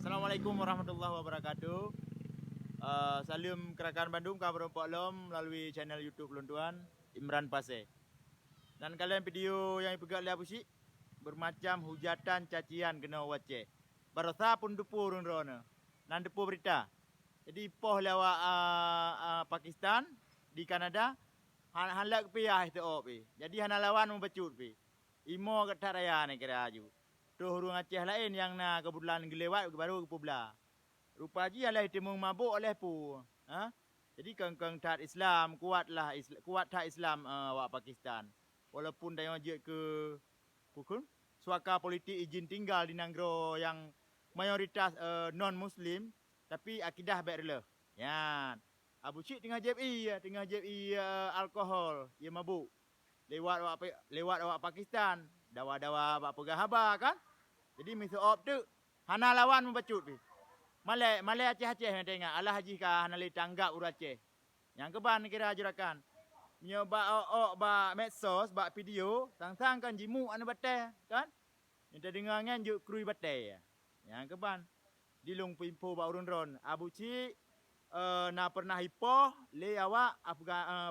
Assalamualaikum warahmatullahi wabarakatuh. Salam Kerakan Bandung, kabar Pak Lom melalui channel YouTube Lunduan Imran Pase. Dan kalian video yang ipegat lihat pusik bermacam hujatan cacian kena wace. Barasa pun depu rona. Nan depu berita. Jadi poh lewat Pakistan di Kanada halak piah itu pi. Jadi hana lawan membacut pi. Imo ketat raya ni kira aju. Tu hurung Aceh lain yang na kebetulan gelewat baru ke Publa. Rupa ji alih timung mabuk oleh pu. Ha? Jadi keng tat Islam kuatlah kuat tak Islam wak Pakistan. Walaupun dia je ke pukul suaka politik izin tinggal di negara yang mayoritas non muslim tapi akidah baik rela. Ya. Abu Cik tengah JI alkohol, ia mabuk. Lewat wak Pakistan, dawa-dawa wak pegah haba kan? Jadi miso op tu hana lawan membacut pi. Malai Aceh yang tengok alah haji ka hana le tanggap ur Aceh. Yang keban kira jurakan. Nyo ba medsos ba video sang-sang kan jimu anu batai kan? Kita dengar ngan juk krui batai. Yang keban dilung pimpo ba urun ron. Abu Cik na pernah hipoh le awak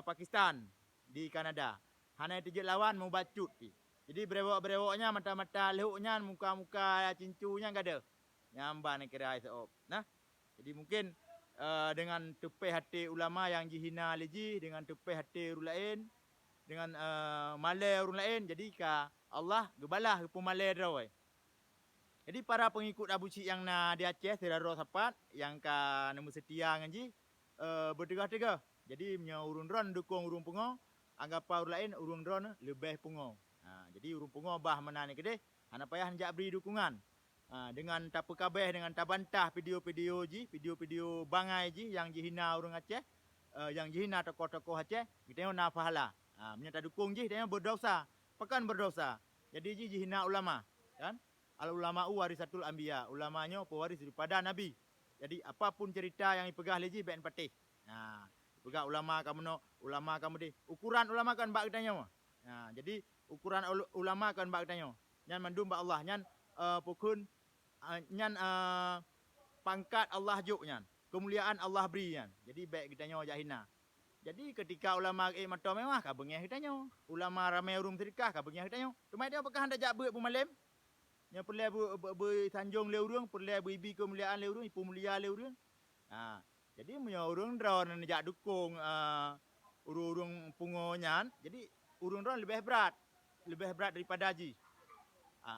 Pakistan di Kanada. Hana tijik lawan mau bacut pi. Jadi berewok-berewoknya mata-mata lehuknya muka-muka cincunya enggak ada. Nyamban kira isop. Nah. Jadi mungkin dengan tupai hati ulama yang jihina leji dengan tupai hati orang lain dengan malai orang lain jadi ka Allah gebalah hukum malai drawai. Jadi para pengikut Abu Cik yang na di Aceh sedara sapat yang ka nombor setia ngaji bertegah-tegah. Jadi punya urun ron dukung urung pungo, anggap orang lain urung ron lebih pungo. Jadi urung pungo bah mana ni kedeh, hana payah hendak beri dukungan. Dengan tak kabeh dengan tak bantah video-video bangai ji yang jihina urung Aceh, yang jihina tokoh-tokoh Aceh, kita na pahala. Menyata dukung ji dia berdosa, pekan berdosa. Jadi ji jihina ulama, kan? Al ulama warisatul anbiya, ulamanya pewaris daripada nabi. Jadi apapun cerita yang dipegah leji ben patih. Pegah ulama kamu di ukuran ulama kan bak tanya. Jadi ukuran ulama kan bak tanya. Nyan mandum ba Allah nyan pukun nyan pangkat Allah juk nyan. Kemuliaan Allah beri nyan. Jadi baik kita nyo jahina. Jadi ketika ulama mata mewah ka bengeh kita nyo. Ulama ramai urung sedekah ka bengeh kita nyo. Cuma dia apakah hendak jak beut pumalim? Yang perlu sanjung le urung, perlu ibi kemuliaan le urung, ipu mulia le urung. Jadi punya urung drone jak dukung urung pungo nyan. Jadi urung drone lebih berat daripada haji.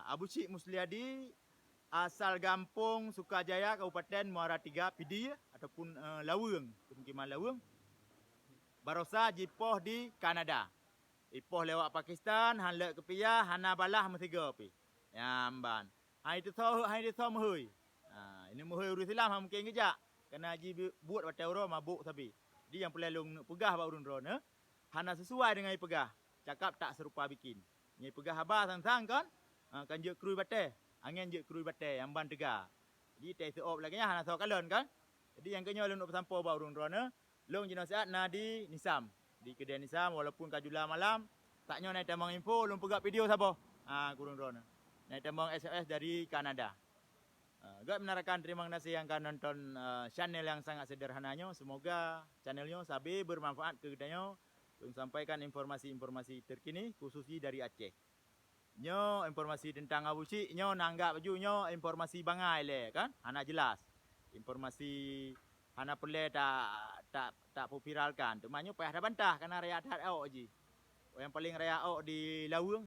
Abu Cik Musliadi asal Gampung Sukajaya Kabupaten Muara Tiga Pidi ataupun Lawung, pemukiman Lawung. Barosa jipoh di Kanada. Ipoh lewat Pakistan, hanlek ke pia, hana balah mestiga pi. Yamban. Hai itu so muhui. Ini muhui urus Islam mungkin kejak. Kena haji buat batai uro mabuk sabi. Jadi yang pelelung pegah ba urun drone, hana sesuai dengan pegah. Cakap tak serupa bikin. Ni pegah haba sang-sang kan? Kan je krui batai. Angin je krui batai yang ban tegar. Jadi tai seop lagi nya hana so kalon kan? Jadi yang kenyo lung nak bersampo ba urun drone, lung je nasihat nadi Nisam. Di kedai Nisam walaupun kajula malam, taknya naik tambang info lung pegak video sabo. Kurung drone. Naik tambang SMS dari Kanada. Gak menarakan terima kasih yang akan nonton channel yang sangat sederhananya. Semoga channelnya sabi bermanfaat ke kedanya. Untuk sampaikan informasi-informasi terkini khususnya dari Aceh. Nyo informasi tentang Abu Cik, nyo nanggap baju nyo informasi bangai le kan? Hana jelas. Informasi hana perlu tak viralkan. Cuma nyo payah dah bantah karena raya adat awak ji. Yang paling raya awak di Lawung.